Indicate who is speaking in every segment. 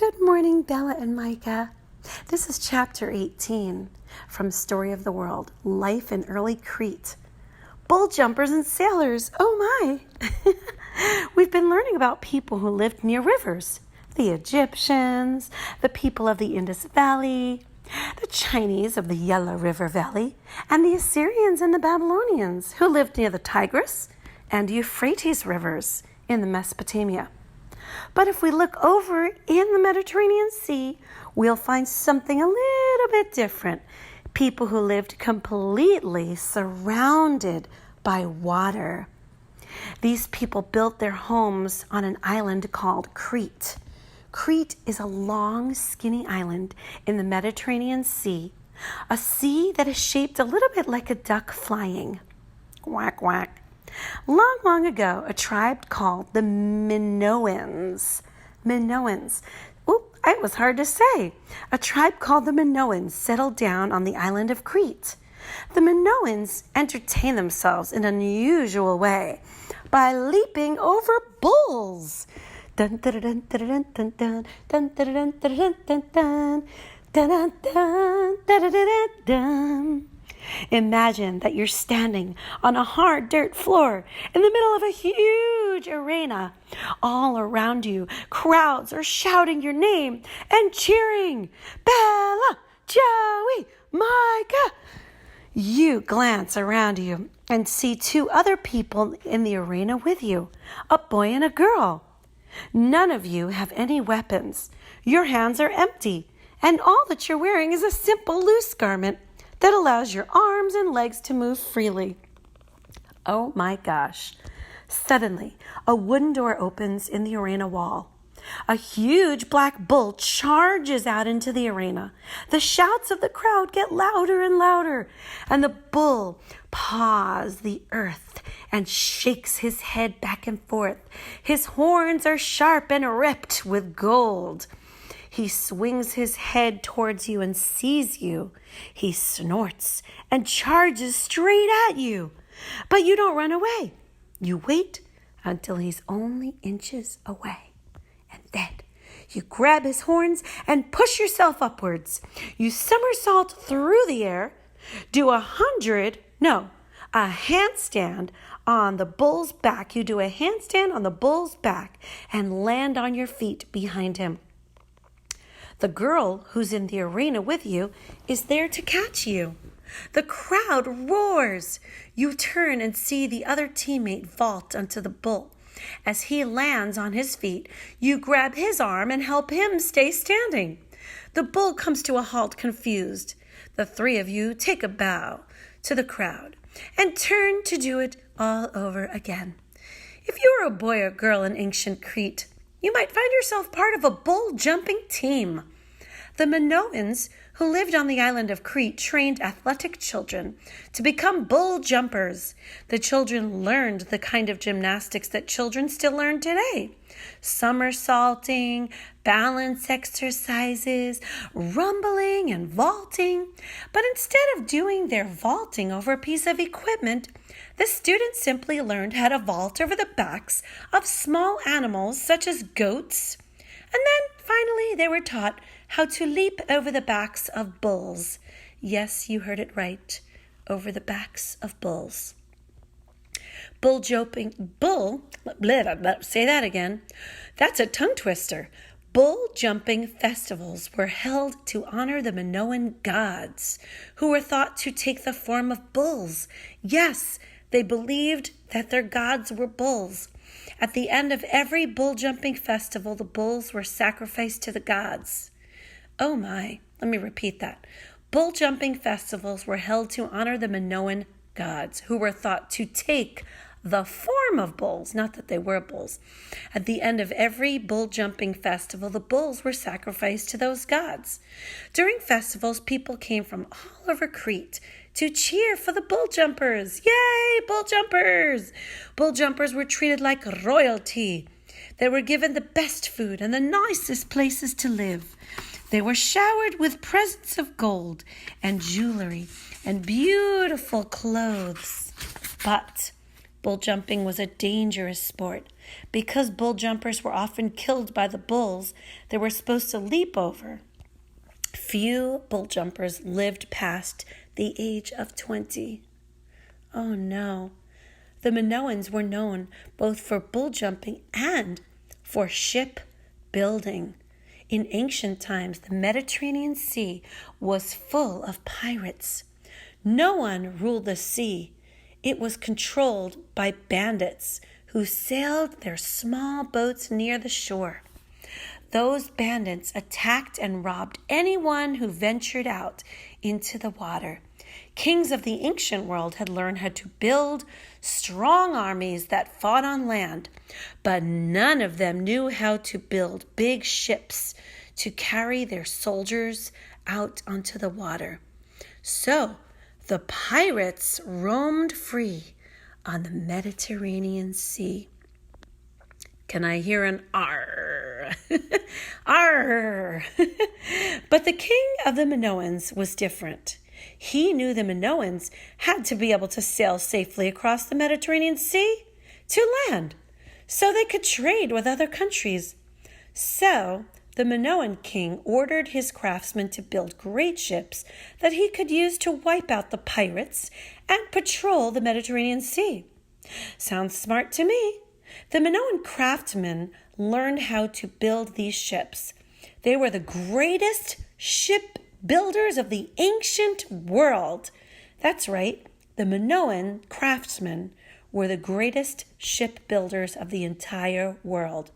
Speaker 1: Good morning, Bella and Micah. This is chapter 18 from Story of the World, Life in Early Crete. Bull jumpers and sailors, oh my! We've been learning about people who lived near rivers. The Egyptians, the people of the Indus Valley, the Chinese of the Yellow River Valley, and the Assyrians and the Babylonians who lived near the Tigris and Euphrates rivers in the Mesopotamia. But if we look over in the Mediterranean Sea, we'll find something a little bit different. People who lived completely surrounded by water. These people built their homes on an island called Crete. Crete is a long, skinny island in the Mediterranean Sea, a sea that is shaped a little bit like a duck flying. Quack, quack. Long, long ago, a tribe called the MINOANS. It was hard to say. A tribe called the MINOANS settled down on the island of Crete. The MINOANS entertained themselves in an unusual way by leaping over bulls. Dun dun dun dun dun dun dun dun dun dun dun dun dun dun dun. Imagine that you're standing on a hard dirt floor in the middle of a huge arena. All around you, crowds are shouting your name and cheering. Bella, Joey, Micah. You glance around you and see two other people in the arena with you, a boy and a girl. None of you have any weapons. Your hands are empty, and all that you're wearing is a simple loose garment that allows your arms and legs to move freely. Oh my gosh. Suddenly, a wooden door opens in the arena wall. A huge black bull charges out into the arena. The shouts of the crowd get louder and louder, and the bull paws the earth and shakes his head back and forth. His horns are sharp and ripped with gold. He swings his head towards you and sees you. He snorts and charges straight at you. But you don't run away. You wait until he's only inches away. And then you grab his horns and push yourself upwards. You somersault through the air, do a handstand on the bull's back. You do a handstand on the bull's back and land on your feet behind him. The girl who's in the arena with you is there to catch you. The crowd roars. You turn and see the other teammate vault onto the bull. As he lands on his feet, you grab his arm and help him stay standing. The bull comes to a halt, confused. The three of you take a bow to the crowd and turn to do it all over again. If you were a boy or girl in ancient Crete, you might find yourself part of a bull jumping team. The MINOANS, who lived on the island of Crete, trained athletic children to become bull jumpers. The children learned the kind of gymnastics that children still learn today. Somersaulting, balance exercises, rumbling, and vaulting. But instead of doing their vaulting over a piece of equipment, the students simply learned how to vault over the backs of small animals such as goats. And then finally they were taught how to leap over the backs of bulls. Yes, you heard it right, over the backs of bulls. Say that again. That's a tongue twister. Bull jumping festivals were held to honor the Minoan gods, who were thought to take the form of bulls. Yes, they believed that their gods were bulls. At the end of every bull jumping festival, the bulls were sacrificed to the gods. Oh my, let me repeat that. Bull jumping festivals were held to honor the Minoan gods, who were thought to take the form of bulls, not that they were bulls. At the end of every bull jumping festival, the bulls were sacrificed to those gods. During festivals, people came from all over Crete to cheer for the bull jumpers. Yay, bull jumpers! Bull jumpers were treated like royalty. They were given the best food and the nicest places to live. They were showered with presents of gold and jewelry and beautiful clothes. But bull jumping was a dangerous sport. Because bull jumpers were often killed by the bulls they were supposed to leap over, few bull jumpers lived past the age of 20. Oh no. The Minoans were known both for bull jumping and for ship building. In ancient times, the Mediterranean Sea was full of pirates. No one ruled the sea. It was controlled by bandits who sailed their small boats near the shore. Those bandits attacked and robbed anyone who ventured out into the water. Kings of the ancient world had learned how to build strong armies that fought on land, but none of them knew how to build big ships to carry their soldiers out onto the water. So the pirates roamed free on the Mediterranean Sea. Can I hear an "arr"? Arr! But the king of the Minoans was different. He knew the Minoans had to be able to sail safely across the Mediterranean Sea to land, so they could trade with other countries. So the Minoan king ordered his craftsmen to build great ships that he could use to wipe out the pirates and patrol the Mediterranean Sea. Sounds smart to me. The Minoan craftsmen learned how to build these ships. They were the greatest ship builders of the ancient world. That's right, the Minoan craftsmen were the greatest ship builders of the entire world.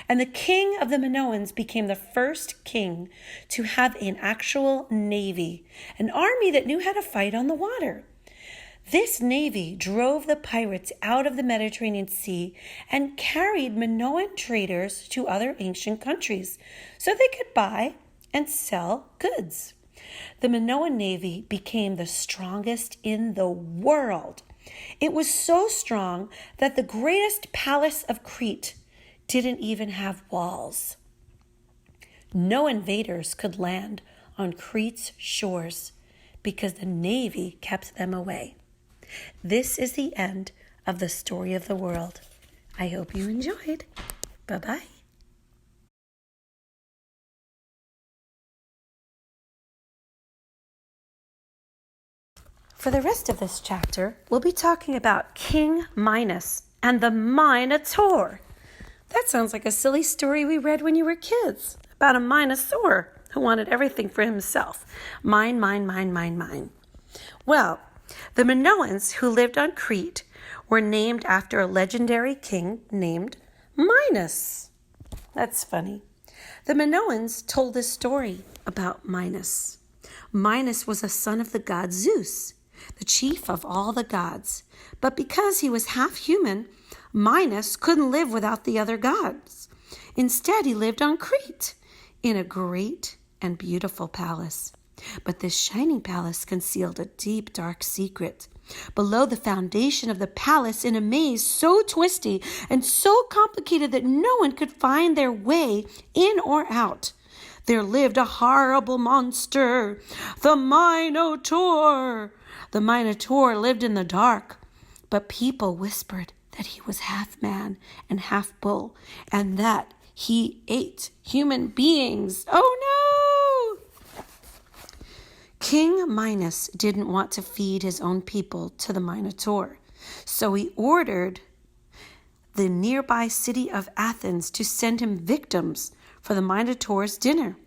Speaker 1: And the king of the Minoans became the first king to have an actual navy, an army that knew how to fight on the water. This navy drove the pirates out of the Mediterranean Sea and carried Minoan traders to other ancient countries so they could buy and sell goods. The Minoan navy became the strongest in the world. It was so strong that the greatest palace of Crete didn't even have walls. No invaders could land on Crete's shores because the navy kept them away. This is the end of the story of the world. I hope you enjoyed. Bye-bye. For the rest of this chapter, we'll be talking about King Minos and the Minotaur. That sounds like a silly story we read when you were kids, about a Minosaur who wanted everything for himself. Mine, mine, mine, mine, mine. Well, the Minoans who lived on Crete were named after a legendary king named Minos. That's funny. The Minoans told this story about Minos. Minos was a son of the god Zeus, the chief of all the gods. But because he was half human, Minos couldn't live without the other gods. Instead, he lived on Crete in a great and beautiful palace. But this shining palace concealed a deep, dark secret. Below the foundation of the palace, in a maze so twisty and so complicated that no one could find their way in or out, there lived a horrible monster, the Minotaur. The Minotaur lived in the dark, but people whispered that he was half man and half bull, and that he ate human beings. Oh no! King Minos didn't want to feed his own people to the Minotaur, so he ordered the nearby city of Athens to send him victims for the Minotaur's dinner.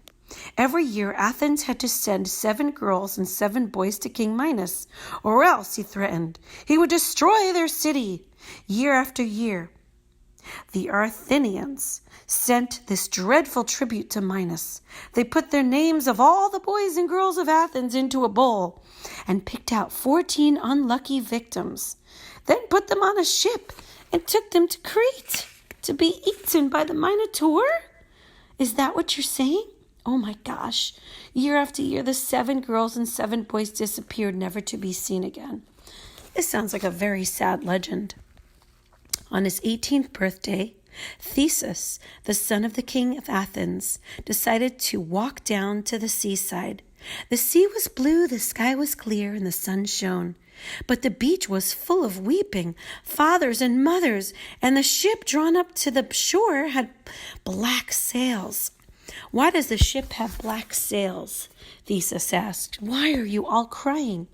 Speaker 1: Every year, Athens had to send 7 girls and 7 boys to King Minos, or else, he threatened, he would destroy their city. Year after year, the Athenians sent this dreadful tribute to Minos. They put their names of all the boys and girls of Athens into a bowl and picked out 14 unlucky victims, then put them on a ship and took them to Crete to be eaten by the Minotaur? Is that what you're saying? Oh my gosh. Year after year, the 7 girls and 7 boys disappeared, never to be seen again. This sounds like a very sad legend. On his 18th birthday, Theseus, the son of the king of Athens, decided to walk down to the seaside. The sea was blue, the sky was clear, and the sun shone. But the beach was full of weeping fathers and mothers, and the ship drawn up to the shore had black sails. "Why does the ship have black sails?" Theseus asked. "Why are you all crying?"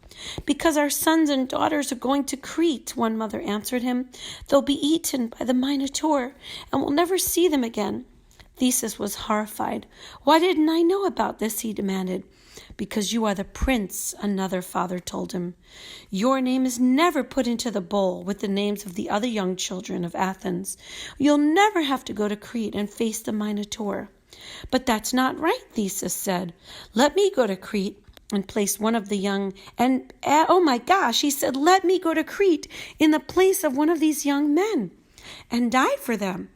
Speaker 1: "Because our sons and daughters are going to Crete," one mother answered him. "They'll be eaten by the Minotaur, and we'll never see them again." Theseus was horrified. "Why didn't I know about this?" he demanded. "Because you are the prince," another father told him. "Your name is never put into the bowl with the names of the other young children of Athens. You'll never have to go to Crete and face the Minotaur." "But that's not right," Theseus said. "Let me go to Crete and place one of the young, oh my gosh, he said, let me go to Crete in the place of one of these young men and die for them.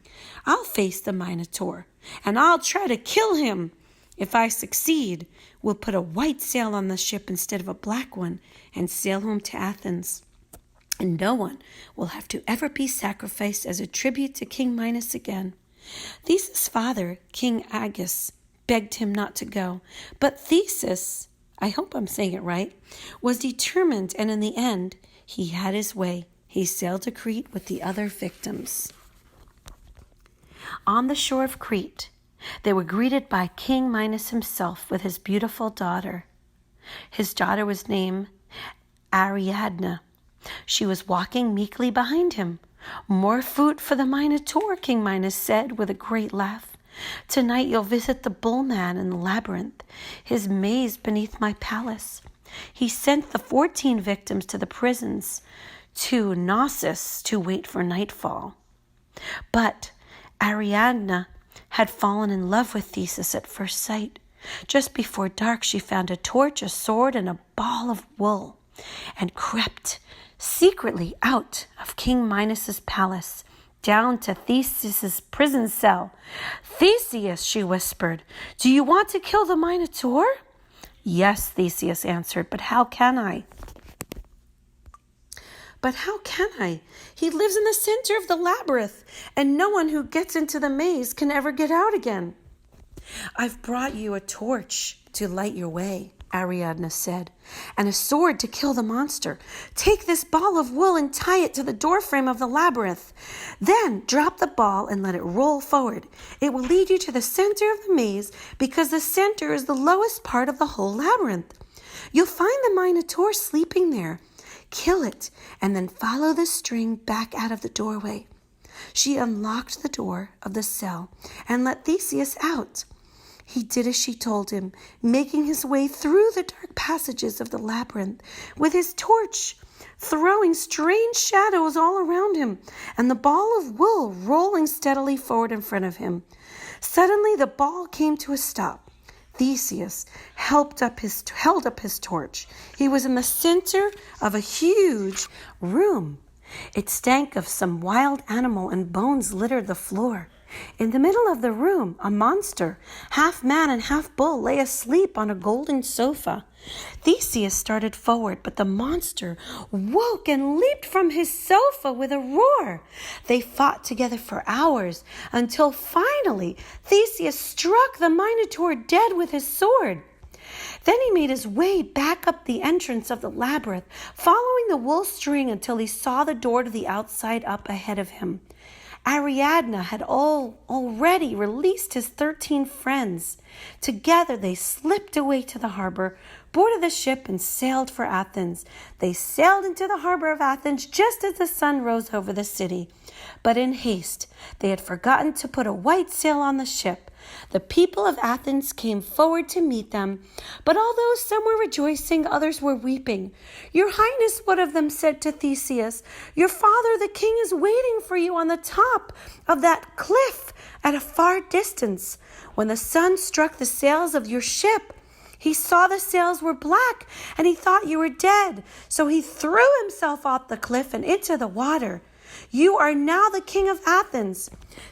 Speaker 1: I'll face the Minotaur, and I'll try to kill him. If I succeed, we'll put a white sail on the ship instead of a black one and sail home to Athens. And no one will have to ever be sacrificed as a tribute to King Minos again." Theseus' father, King Aegean, begged him not to go. But Theseus, I hope I'm saying it right, was determined, and in the end, he had his way. He sailed to Crete with the other victims. On the shore of Crete, they were greeted by King Minos himself with his beautiful daughter. His daughter was named Ariadne. She was walking meekly behind him. "More food for the Minotaur," King Minos said with a great laugh. "Tonight you'll visit the bullman in the labyrinth, his maze beneath my palace." He sent the 14 victims to the prisons to Knossos to wait for nightfall. But Ariadne had fallen in love with Theseus at first sight. Just before dark, she found a torch, a sword, and a ball of wool, and crept secretly out of King Minos' palace, down to Theseus' prison cell. "Theseus," she whispered, "do you want to kill the Minotaur?" "Yes," Theseus answered, "but how can I?" He lives in the center of the labyrinth, and no one who gets into the maze can ever get out again." "I've brought you a torch to light your way," Ariadne said, "and a sword to kill the monster. Take this ball of wool and tie it to the doorframe of the labyrinth. Then drop the ball and let it roll forward. It will lead you to the center of the maze, because the center is the lowest part of the whole labyrinth. You'll find the Minotaur sleeping there. Kill it, and then follow the string back out of the doorway." She unlocked the door of the cell and let Theseus out. He did as she told him, making his way through the dark passages of the labyrinth with his torch, throwing strange shadows all around him, and the ball of wool rolling steadily forward in front of him. Suddenly the ball came to a stop. Theseus held up his torch. He was in the center of a huge room. It stank of some wild animal, and bones littered the floor. In the middle of the room, a monster, half man and half bull, lay asleep on a golden sofa. Theseus started forward, but the monster woke and leaped from his sofa with a roar. They fought together for hours, until finally Theseus struck the Minotaur dead with his sword. Then he made his way back up the entrance of the labyrinth, following the wool string until he saw the door to the outside up ahead of him. Ariadne had already released his 13 friends. Together they slipped away to the harbor, boarded the ship, and sailed for Athens. They sailed into the harbor of Athens just as the sun rose over the city. But in haste, they had forgotten to put a white sail on the ship. The people of Athens came forward to meet them, but although some were rejoicing, others were weeping. "Your Highness," one of them said to Theseus, "your father, the king, is waiting for you on the top of that cliff at a far distance. When the sun struck the sails of your ship, he saw the sails were black, and he thought you were dead. So he threw himself off the cliff and into the water. You are now the king of Athens."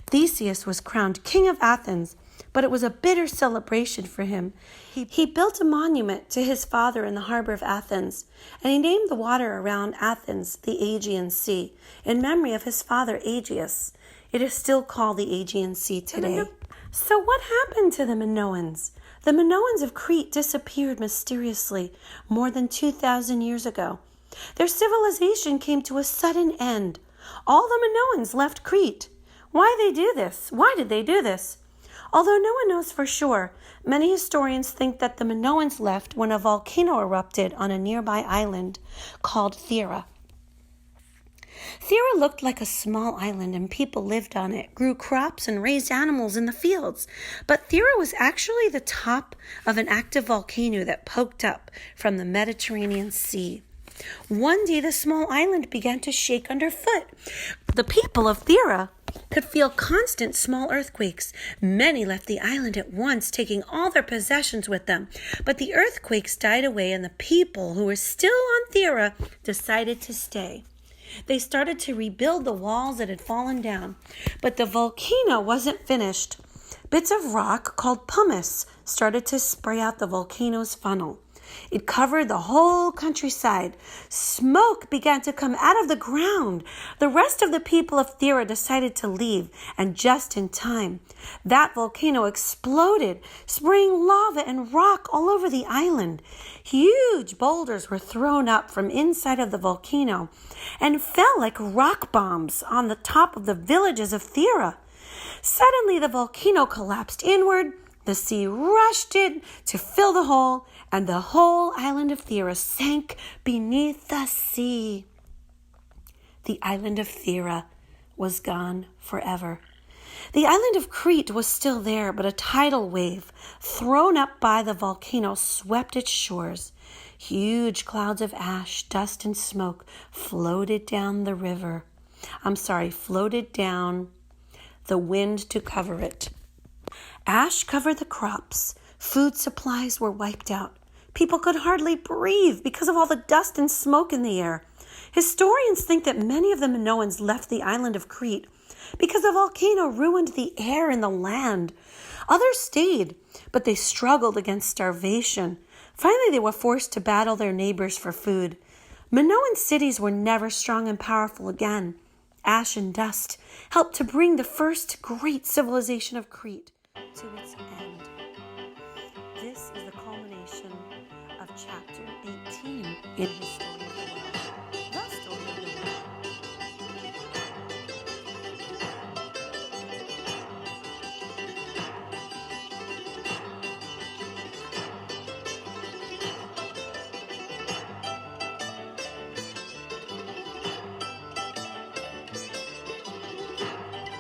Speaker 1: Theseus was crowned king of Athens, but it was a bitter celebration for him. He built a monument to his father in the harbor of Athens, and he named the water around Athens the Aegean Sea, in memory of his father Aegeus. It is still called the Aegean Sea today. So what happened to the MINOANS? The MINOANS of Crete disappeared mysteriously more than 2,000 years ago. Their civilization came to a sudden end. All the Minoans left Crete. Why did they do this? Although no one knows for sure, many historians think that the Minoans left when a volcano erupted on a nearby island called Thera. Thera looked like a small island and people lived on it, grew crops and raised animals in the fields. But Thera was actually the top of an active volcano that poked up from the Mediterranean Sea. One day the small island began to shake underfoot. The people of Thera could feel constant small earthquakes. Many left the island at once, taking all their possessions with them. But the earthquakes died away and the people who were still on Thera decided to stay. They started to rebuild the walls that had fallen down, but the volcano wasn't finished. Bits of rock called pumice started to spray out the volcano's funnel. It covered the whole countryside. Smoke began to come out of the ground. The rest of the people of Thera decided to leave, and just in time, that volcano exploded, spraying lava and rock all over the island. Huge boulders were thrown up from inside of the volcano and fell like rock bombs on the top of the villages of Thera. Suddenly, the volcano collapsed inward. The sea rushed in to fill the hole, and the whole island of Thera sank beneath the sea. The island of Thera was gone forever. The island of Crete was still there, but a tidal wave thrown up by the volcano swept its shores. Huge clouds of ash, dust, and smoke floated down the wind to cover it. Ash covered the crops. Food supplies were wiped out. People could hardly breathe because of all the dust and smoke in the air. Historians think that many of the Minoans left the island of Crete because the volcano ruined the air and the land. Others stayed, but they struggled against starvation. Finally, they were forced to battle their neighbors for food. Minoan cities were never strong and powerful again. Ash and dust helped to bring the first great civilization of Crete to its end. This is the culmination of chapter 18 in history.